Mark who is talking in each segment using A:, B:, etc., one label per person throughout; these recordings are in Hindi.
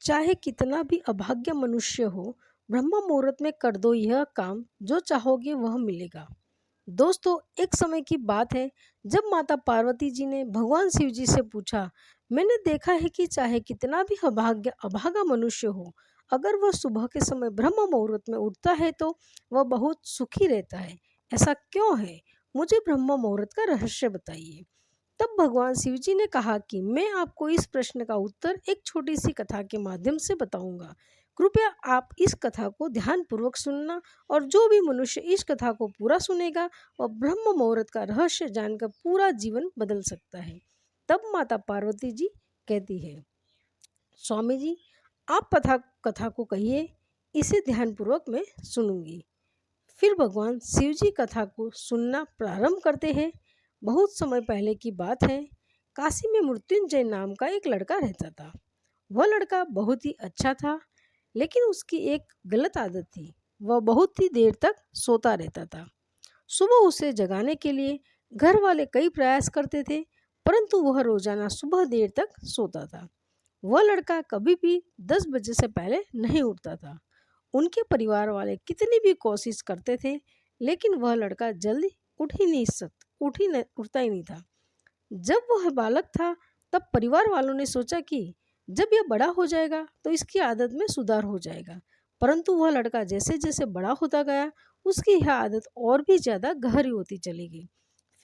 A: चाहे कितना भी अभाग्य मनुष्य हो, ब्रह्म मुहूर्त में कर दो यह काम, जो चाहोगे वह मिलेगा। दोस्तों, एक समय की बात है जब माता पार्वती जी ने भगवान शिव जी से पूछा, मैंने देखा है कि चाहे कितना भी अभागा मनुष्य हो, अगर वह सुबह के समय ब्रह्म मुहूर्त में उठता है तो वह बहुत सुखी रहता है। ऐसा क्यों है? मुझे ब्रह्म मुहूर्त का रहस्य बताइए। तब भगवान शिव जी ने कहा कि मैं आपको इस प्रश्न का उत्तर एक छोटी सी कथा के माध्यम से बताऊंगा। कृपया आप इस कथा को ध्यानपूर्वक सुनना, और जो भी मनुष्य इस कथा को पूरा सुनेगा वह ब्रह्म मुहूर्त का रहस्य जानकर पूरा जीवन बदल सकता है। तब माता पार्वती जी कहती है, स्वामी जी, आप कथा को कहिए, इसे ध्यानपूर्वक मैं सुनूंगी। फिर भगवान शिव जी कथा को सुनना प्रारंभ करते हैं। बहुत समय पहले की बात है। काशी में मृत्युंजय नाम का एक लड़का रहता था। वह लड़का बहुत ही अच्छा था, लेकिन उसकी एक गलत आदत थी। वह बहुत ही देर तक सोता रहता था। सुबह उसे जगाने के लिए घर वाले कई प्रयास करते थे, परंतु वह रोजाना सुबह देर तक सोता था। वह लड़का कभी भी 10 बजे से पहले नहीं उठता था। उनके परिवार वाले कितनी भी कोशिश करते थे, लेकिन वह लड़का जल्दी उठता ही नहीं था। जब वह बालक था, तब परिवार वालों ने सोचा कि जब यह बड़ा हो जाएगा तो इसकी आदत में सुधार हो जाएगा। परंतु वह लड़का जैसे जैसे बड़ा होता गया, उसकी यह आदत और भी ज़्यादा गहरी होती चली गई।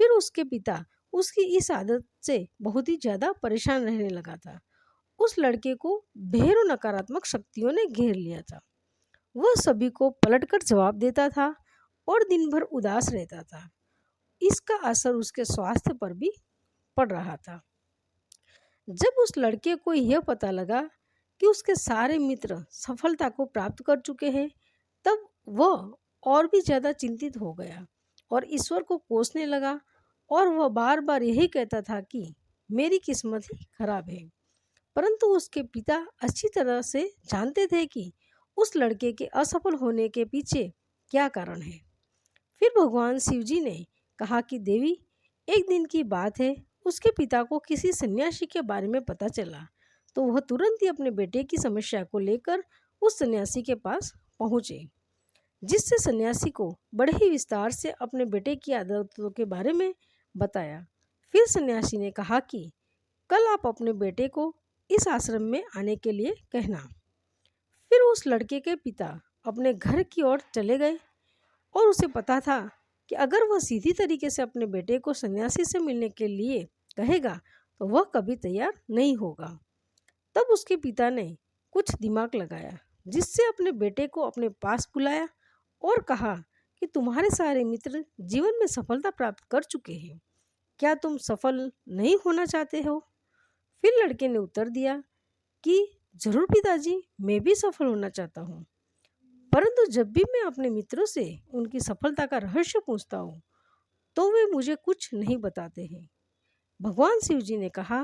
A: फिर उसके पिता उसकी इस आदत से बहुत ही ज़्यादा परेशान रहने लगा था। उस लड़के को ढेरों नकारात्मक शक्तियों ने घेर लिया था। वह सभी को पलटकर जवाब देता था और दिन भर उदास रहता था। इसका असर उसके स्वास्थ्य पर भी पड़ रहा था। जब उस लड़के को यह पता लगा कि उसके सारे मित्र सफलता को प्राप्त कर चुके हैं, तब वह और भी ज़्यादा चिंतित हो गया और ईश्वर को कोसने लगा। और वह बार बार यही कहता था कि मेरी किस्मत ही खराब है। परंतु उसके पिता अच्छी तरह से जानते थे कि उस लड़के के असफल होने के पीछे क्या कारण है। फिर भगवान शिव जी ने कहा कि देवी, एक दिन की बात है, उसके पिता को किसी सन्यासी के बारे में पता चला, तो वह तुरंत ही अपने बेटे की समस्या को लेकर उस सन्यासी के पास पहुँचे, जिससे सन्यासी को बड़े ही विस्तार से अपने बेटे की आदतों के बारे में बताया। फिर सन्यासी ने कहा कि कल आप अपने बेटे को इस आश्रम में आने के लिए कहना। फिर उस लड़के के पिता अपने घर की ओर चले गए, और उसे पता था कि अगर वह सीधी तरीके से अपने बेटे को सन्यासी से मिलने के लिए कहेगा तो वह कभी तैयार नहीं होगा। तब उसके पिता ने कुछ दिमाग लगाया, जिससे अपने बेटे को अपने पास बुलाया और कहा कि तुम्हारे सारे मित्र जीवन में सफलता प्राप्त कर चुके हैं, क्या तुम सफल नहीं होना चाहते हो? फिर लड़के ने उत्तर दिया कि जरूर पिताजी, मैं भी सफल होना चाहता हूँ, परंतु जब भी मैं अपने मित्रों से उनकी सफलता का रहस्य पूछता हूँ तो वे मुझे कुछ नहीं बताते हैं। भगवान शिव जी ने कहा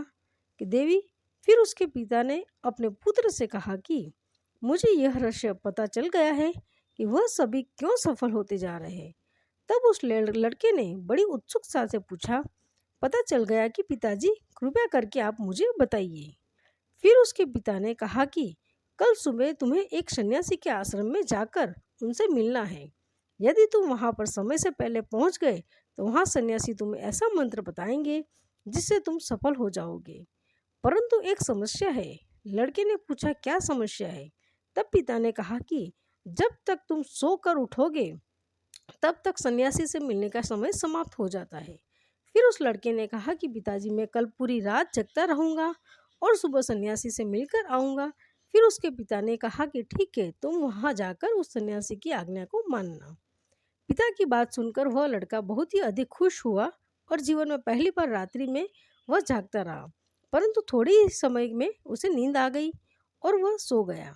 A: कि देवी, फिर उसके पिता ने अपने पुत्र से कहा कि मुझे यह रहस्य पता चल गया है कि वह सभी क्यों सफल होते जा रहे हैं। तब उस लड़के ने बड़ी उत्सुकता से पूछा, पता चल गया कि पिताजी, कृपया करके आप मुझे बताइए। फिर उसके पिता ने कहा कि कल सुबह तुम्हें एक सन्यासी के आश्रम में जाकर उनसे मिलना है। यदि तुम वहां पर समय से पहले पहुंच गए तो वहां सन्यासी तुम्हें ऐसा मंत्र बताएंगे जिससे तुम सफल हो जाओगे। परंतु एक समस्या है। लड़के ने पूछा, क्या समस्या है? तब पिता ने कहा कि जब तक तुम सोकर उठोगे तब तक सन्यासी से मिलने का समय समाप्त हो जाता है। फिर उस लड़के ने कहा कि पिताजी, मैं कल पूरी रात जगता रहूंगा और सुबह सन्यासी से मिलकर आऊँगा। फिर उसके पिता ने कहा कि ठीक है, तुम वहाँ जाकर उस सन्यासी की आज्ञा को मानना। पिता की बात सुनकर वह लड़का बहुत ही अधिक खुश हुआ और जीवन में पहली बार रात्रि में वह जागता रहा। परंतु थोड़ी ही समय में उसे नींद आ गई और वह सो गया।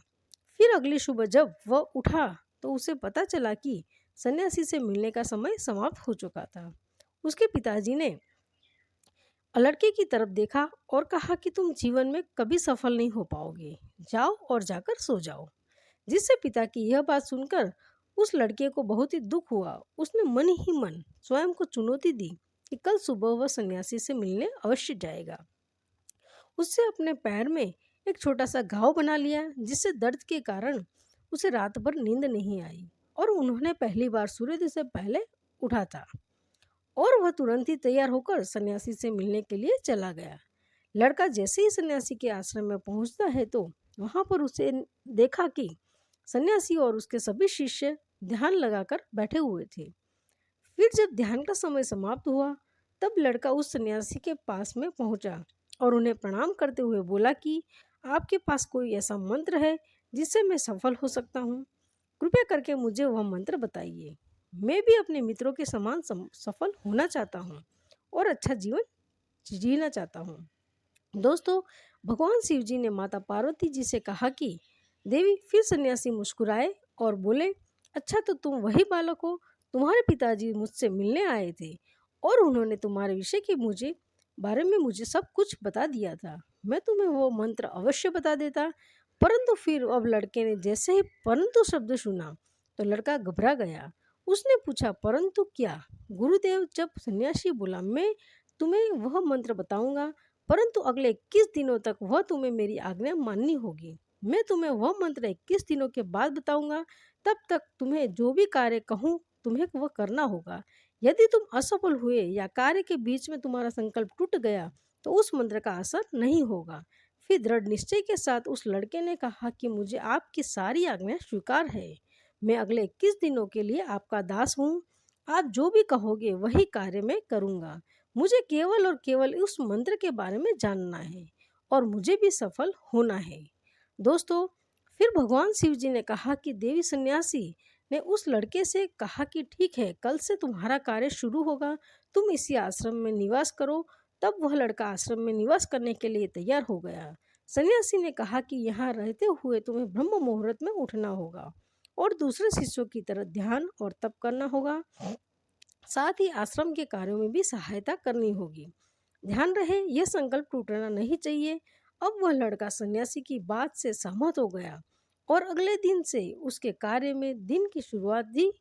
A: फिर अगली सुबह जब वह उठा तो उसे पता चला कि सन्यासी से मिलने का समय समाप्त हो चुका था। उसके पिताजी ने लड़के की तरफ देखा और कहा कि तुम जीवन में कभी सफल नहीं हो पाओगे, जाओ और जाकर सो जाओ। जिससे पिता की यह बात सुनकर उस लड़के को बहुत ही दुख हुआ। उसने मन ही मन स्वयं को चुनौती दी कि कल सुबह वह सन्यासी से मिलने अवश्य जाएगा। उससे अपने पैर में एक छोटा सा घाव बना लिया, जिससे दर्द के कारण उसे रात भर नींद नहीं आई। और उन्होंने पहली बार सूर्योदय से पहले उठा था, और वह तुरंत ही तैयार होकर सन्यासी से मिलने के लिए चला गया। लड़का जैसे ही सन्यासी के आश्रम में पहुंचता है तो वहां पर उसे देखा कि सन्यासी और उसके सभी शिष्य ध्यान लगाकर बैठे हुए थे। फिर जब ध्यान का समय समाप्त हुआ, तब लड़का उस सन्यासी के पास में पहुंचा और उन्हें प्रणाम करते हुए बोला कि आपके पास कोई ऐसा मंत्र है जिससे मैं सफल हो सकता हूँ? कृपया करके मुझे वह मंत्र बताइए। मैं भी अपने मित्रों के समान सफल होना चाहता हूँ और अच्छा जीवन जीना चाहता हूँ। दोस्तों, भगवान शिव जी ने माता पार्वती जी से कहा कि देवी। फिर सन्यासी मुस्कुराए और बोले, अच्छा तो तुम वही बालक हो। तुम्हारे पिताजी मुझसे मिलने आए थे और उन्होंने तुम्हारे विषय के मुझे बारे में मुझे सब कुछ बता दिया था। मैं तुम्हें वो मंत्र अवश्य बता देता। परंतु फिर अब लड़के ने जैसे ही परंतु शब्द सुना तो लड़का घबरा गया। उसने पूछा, परंतु क्या? गुरुदेव, जब सन्यासी बोला, मैं तुम्हें वह मंत्र बताऊंगा, परंतु अगले 21 दिनों तक वह तुम्हें मेरी आज्ञा माननी होगी। मैं तुम्हें वह मंत्र 21 दिनों के बाद बताऊंगा। तब तक तुम्हें जो भी कार्य कहूँ तुम्हें वह करना होगा। यदि तुम असफल हुए या कार्य के बीच में तुम्हारा संकल्प टूट गया तो उस मंत्र का असर नहीं होगा। फिर दृढ़ निश्चय के साथ उस लड़के ने कहा कि मुझे आपकी सारी आज्ञा स्वीकार है। मैं अगले 21 दिनों के लिए आपका दास हूँ। आप जो भी कहोगे वही कार्य मैं करूँगा। मुझे केवल और केवल उस मंत्र के बारे में जानना है और मुझे भी सफल होना है। दोस्तों, फिर भगवान शिव जी ने कहा कि देवी सन्यासी ने उस लड़के से कहा कि ठीक है, कल से तुम्हारा कार्य शुरू होगा। तुम इसी आश्रम में निवास करो। तब वह लड़का आश्रम में निवास करने के लिए तैयार हो गया। सन्यासी ने कहा कि यहाँ रहते हुए तुम्हें ब्रह्म मुहूर्त में उठना होगा और दूसरे शिष्यों की तरह ध्यान और तप करना होगा। साथ ही आश्रम के कार्यों में भी सहायता करनी होगी। ध्यान रहे, यह संकल्प टूटना नहीं चाहिए। अब वह लड़का सन्यासी की बात से सहमत हो गया और अगले दिन से उसके कार्य में दिन की शुरुआत दी।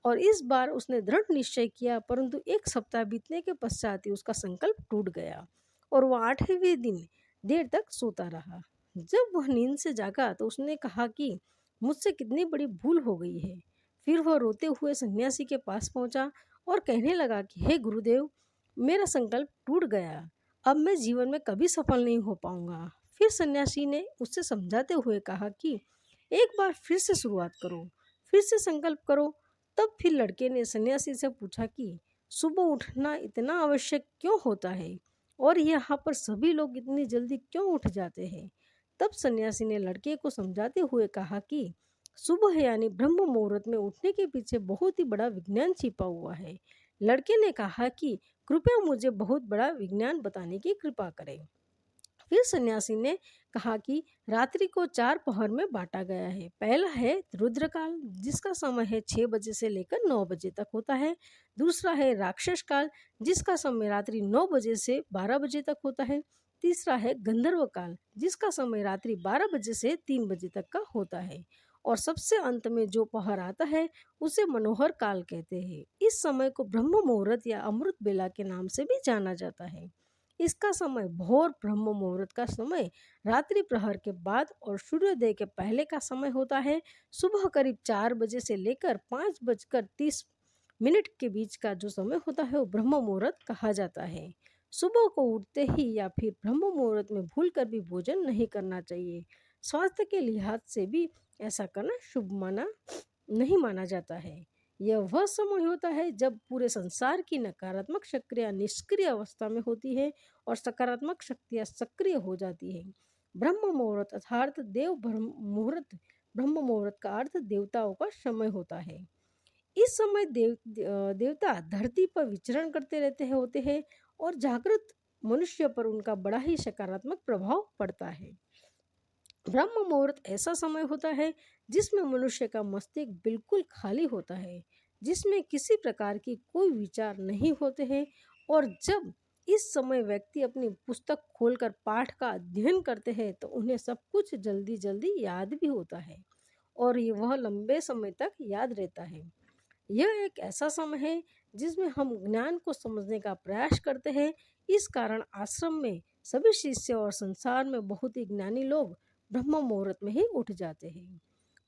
A: और इस बार उसने दृढ़ निश्चय किया, परंतु एक सप्ताह बीतने के पश्चात ही उसका संकल्प टूट गया और वह 8वें दिन देर तक सोता रहा। जब वह नींद से जागा तो उसने कहा कि मुझसे कितनी बड़ी भूल हो गई है। फिर वह रोते हुए सन्यासी के पास पहुंचा और कहने लगा कि हे गुरुदेव, मेरा संकल्प टूट गया। अब मैं जीवन में कभी सफल नहीं हो पाऊंगा। फिर सन्यासी ने उससे समझाते हुए कहा कि एक बार फिर से शुरुआत करो, फिर से संकल्प करो। तब फिर लड़के ने सन्यासी से पूछा कि सुबह उठना इतना आवश्यक क्यों होता है और यहाँ पर सभी लोग इतनी जल्दी क्यों उठ जाते हैं? तब सन्यासी ने लड़के को समझाते हुए कहा कि सुबह यानी ब्रह्म मुहूर्त में उठने के पीछे बहुत ही बड़ा विज्ञान छिपा हुआ है। लड़के ने कहा कि कृपया मुझे बहुत बड़ा विज्ञान बताने की कृपा करें। फिर सन्यासी ने कहा कि रात्रि को 4 पहर में बांटा गया है। पहला है रुद्रकाल, जिसका समय है 6 बजे से लेकर 9 बजे तक होता है। दूसरा है राक्षस काल, जिसका समय रात्रि 9 बजे से 12 बजे तक होता है। तीसरा है गंधर्व काल, जिसका समय रात्रि 12 बजे से 3 बजे तक का होता है। और सबसे अंत में जो पहर आता है उसे मनोहर काल कहते हैं। इस समय को ब्रह्म मुहूर्त या अमृत बेला के नाम से भी जाना जाता है। इसका समय भोर ब्रह्म मुहूर्त का समय रात्रि प्रहर के बाद और सूर्योदय के पहले का समय होता है। सुबह करीब 4 बजे से लेकर 5:30 के बीच का जो समय होता है वो ब्रह्म मुहूर्त कहा जाता है। सुबह को उठते ही या फिर ब्रह्म मुहूर्त में भूलकर भी भोजन नहीं करना चाहिए। स्वास्थ्य के लिहाज से भी ऐसा करना शुभ नहीं माना जाता है। यह वह समय होता है जब पूरे संसार की नकारात्मक शक्तियाँ निष्क्रिय अवस्था में होती है और सकारात्मक शक्तियाँ सक्रिय हो जाती है। ब्रह्म मुहूर्त अर्थात ब्रह्म मुहूर्त का अर्थ देवताओं का समय होता है। इस समय देवता धरती पर विचरण करते रहते होते हैं और जागृत मनुष्य पर उनका बड़ा ही सकारात्मक प्रभाव पड़ता है। ब्रह्म मुहूर्त ऐसा समय होता है जिसमें मनुष्य का मस्तिष्क बिल्कुल खाली होता है, जिसमें किसी प्रकार की कोई विचार नहीं होते हैं। और जब इस समय व्यक्ति अपनी पुस्तक खोलकर पाठ का अध्ययन करते हैं तो उन्हें सब कुछ जल्दी जल्दी याद भी होता है और ये वह लंबे समय तक याद रहता है। यह एक ऐसा समय है जिसमें हम ज्ञान को समझने का प्रयास करते हैं। इस कारण आश्रम में सभी शिष्य और संसार में बहुत ही ज्ञानी लोग ब्रह्म मुहूर्त में ही उठ जाते हैं।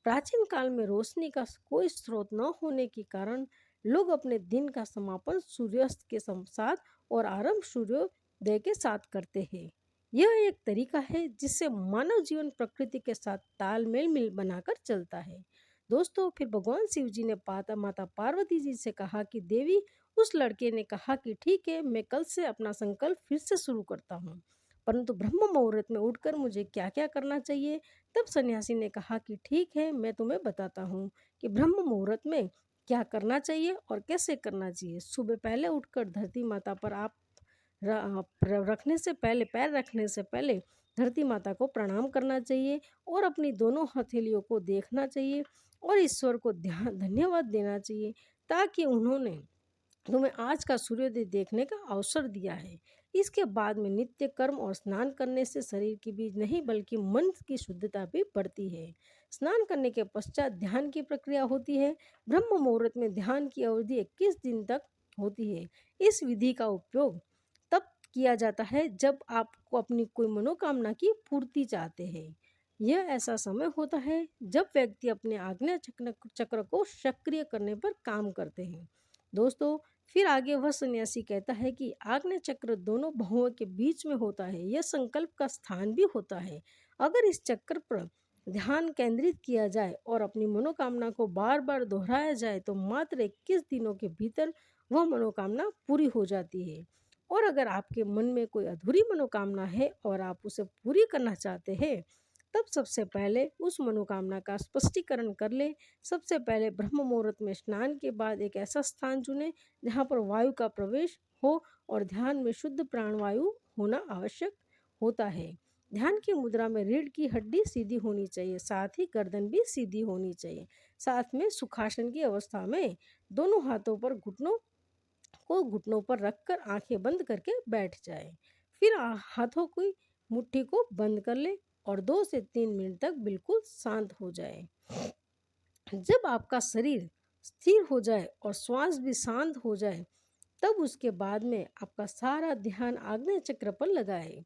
A: प्राचीन काल में रोशनी का कोई स्रोत न होने के कारण लोग अपने दिन का समापन सूर्यास्त के साथ और आरंभ सूर्योदय के साथ करते हैं। यह एक तरीका है जिससे मानव जीवन प्रकृति के साथ तालमेल मिल बनाकर चलता है। दोस्तों, फिर भगवान शिव जी ने माता पार्वती जी से कहा कि देवी, उस लड़के ने कहा कि ठीक है, मैं कल से अपना संकल्प फिर से शुरू करता हूँ, परंतु ब्रह्म मुहूर्त में उठकर मुझे क्या क्या करना चाहिए। तब सन्यासी ने कहा कि ठीक है, मैं तुम्हें बताता हूँ कि ब्रह्म मुहूर्त में क्या करना चाहिए और कैसे करना चाहिए। सुबह पहले उठकर धरती माता पर आप रखने से पहले पैर रखने से पहले धरती माता को प्रणाम करना चाहिए और अपनी दोनों हथेलियों को देखना चाहिए और ईश्वर को धन्यवाद देना चाहिए, ताकि उन्होंने तुम्हें आज का सूर्योदय देखने का अवसर दिया है। इसके बाद में नित्य कर्म और स्नान करने से शरीर की भी नहीं बल्कि मन की शुद्धता भी बढ़ती है। स्नान करने के पश्चात ध्यान की प्रक्रिया होती है। ब्रह्म मुहूर्त में ध्यान की अवधि 21 दिन तक होती है। इस विधि का उपयोग तब किया जाता है जब आपको अपनी कोई मनोकामना की पूर्ति चाहते हैं। यह ऐसा समय होता है जब व्यक्ति अपने आज्ञा चक्र को सक्रिय करने पर काम करते हैं। दोस्तों, फिर आगे वह सन्यासी कहता है कि आज्ञा चक्र दोनों भुवों के बीच में होता है। यह संकल्प का स्थान भी होता है। अगर इस चक्र पर ध्यान केंद्रित किया जाए और अपनी मनोकामना को बार बार दोहराया जाए तो मात्र 21 दिनों के भीतर वह मनोकामना पूरी हो जाती है। और अगर आपके मन में कोई अधूरी मनोकामना है और आप उसे पूरी करना चाहते हैं, तब सबसे पहले उस मनोकामना का स्पष्टीकरण कर ले। सबसे पहले ब्रह्म मुहूर्त में स्नान के बाद एक ऐसा स्थान चुनें जहाँ पर वायु का प्रवेश हो और ध्यान में शुद्ध प्राणवायु होना आवश्यक होता है। ध्यान की मुद्रा में रीढ़ की हड्डी सीधी होनी चाहिए, साथ ही गर्दन भी सीधी होनी चाहिए। साथ में सुखासन की अवस्था में दोनों हाथों पर घुटनों पर रखकर आंखें बंद करके बैठ जाए। फिर हाथों की मुट्ठी को बंद कर ले और 2 से 3 मिनट तक बिल्कुल शांत हो जाए। जब आपका शरीर स्थिर हो जाए और श्वास भी शांत हो जाए, तब उसके बाद में आपका सारा ध्यान आग्नेय चक्र पर लगाएं।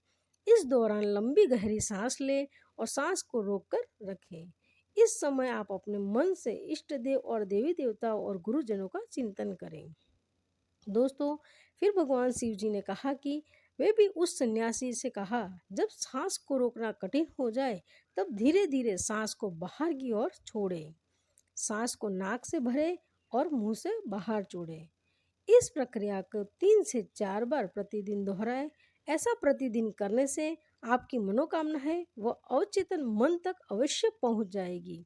A: इस दौरान लंबी गहरी सांस लें और सांस को रोककर रखें। इस समय आप अपने मन से इष्ट देव और देवी देवताओं और गुरुजनों का चिंतन करें। दोस्तों, फिर भगवान शिव जी ने कहा कि वे भी उस सन्यासी से कहा, जब सांस को रोकना कठिन हो जाए तब धीरे धीरे सांस को बाहर की ओर छोड़ें। सांस को नाक से भरे और मुंह से बाहर छोड़ें। इस प्रक्रिया को 3 से 4 बार प्रतिदिन दोहराएं। ऐसा प्रतिदिन करने से आपकी मनोकामना है वह अवचेतन मन तक अवश्य पहुंच जाएगी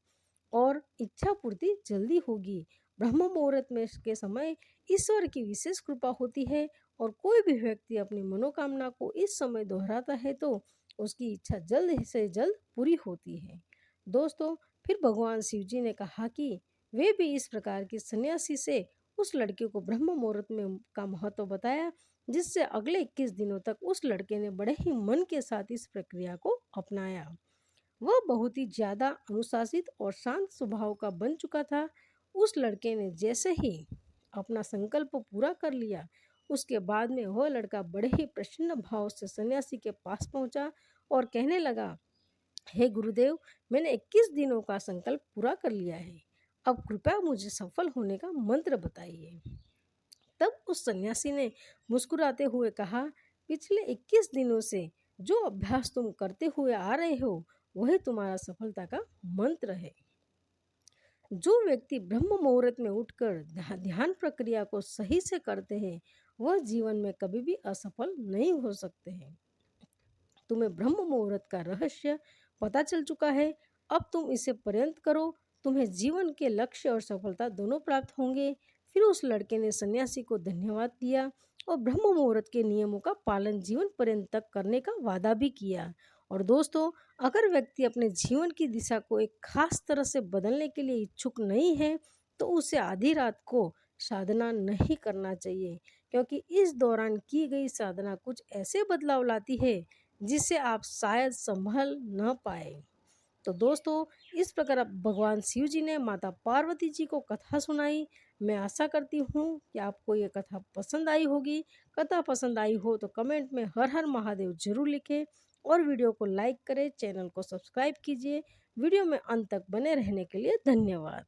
A: और इच्छा पूर्ति जल्दी होगी। ब्रह्म मुहूर्त में के समय ईश्वर की विशेष कृपा होती है और कोई भी व्यक्ति अपनी मनोकामना को इस समय दोहराता है तो उसकी इच्छा जल्द से जल्द पूरी होती है। दोस्तों, फिर भगवान शिव जी ने कहा कि वे भी इस प्रकार की सन्यासी से उस लड़के को ब्रह्म मुहूर्त में का महत्व बताया, जिससे अगले 21 दिनों तक उस लड़के ने बड़े ही मन के साथ इस प्रक्रिया को अपनाया। वह बहुत ही ज़्यादा अनुशासित और शांत स्वभाव का बन चुका था। उस लड़के ने जैसे ही अपना संकल्प पूरा कर लिया, उसके बाद में वह लड़का बड़े ही प्रसन्न भाव से सन्यासी के पास पहुंचा और कहने लगा, हे गुरुदेव, मैंने 21 दिनों का संकल्प पूरा कर लिया है। अब कृपया मुझे सफल होने का मंत्र बताइए। तब उस सन्यासी ने मुस्कुराते हुए कहा, पिछले 21 दिनों से जो अभ्यास तुम करते हुए आ रहे हो वही तुम्हारा सफलता का मंत्र है। जो व्यक्ति ब्रह्म मुहूर्त में उठकर ध्यान प्रक्रिया को सही से करते हैं वह जीवन में कभी भी असफल नहीं हो सकते हैं। तुम्हें ब्रह्म मुहूर्त का रहस्य पता चल चुका है, अब तुम इसे पर्यंत करो, तुम्हें जीवन के लक्ष्य और सफलता दोनों प्राप्त होंगे। फिर उस लड़के ने सन्यासी को धन्यवाद दिया और ब्रह्म मुहूर्त के नियमों का पालन जीवन पर्यंत तक करने का वादा भी किया। और दोस्तों, अगर व्यक्ति अपने जीवन की दिशा को एक खास तरह से बदलने के लिए इच्छुक नहीं है तो उसे आधी रात को साधना नहीं करना चाहिए, क्योंकि इस दौरान की गई साधना कुछ ऐसे बदलाव लाती है जिसे आप शायद संभल न पाए। तो दोस्तों, इस प्रकार अब भगवान शिव जी ने माता पार्वती जी को कथा सुनाई। मैं आशा करती हूँ कि आपको ये कथा पसंद आई होगी। कथा पसंद आई हो तो कमेंट में हर हर महादेव जरूर लिखें और वीडियो को लाइक करें, चैनल को सब्सक्राइब कीजिए। वीडियो में अंत तक बने रहने के लिए धन्यवाद।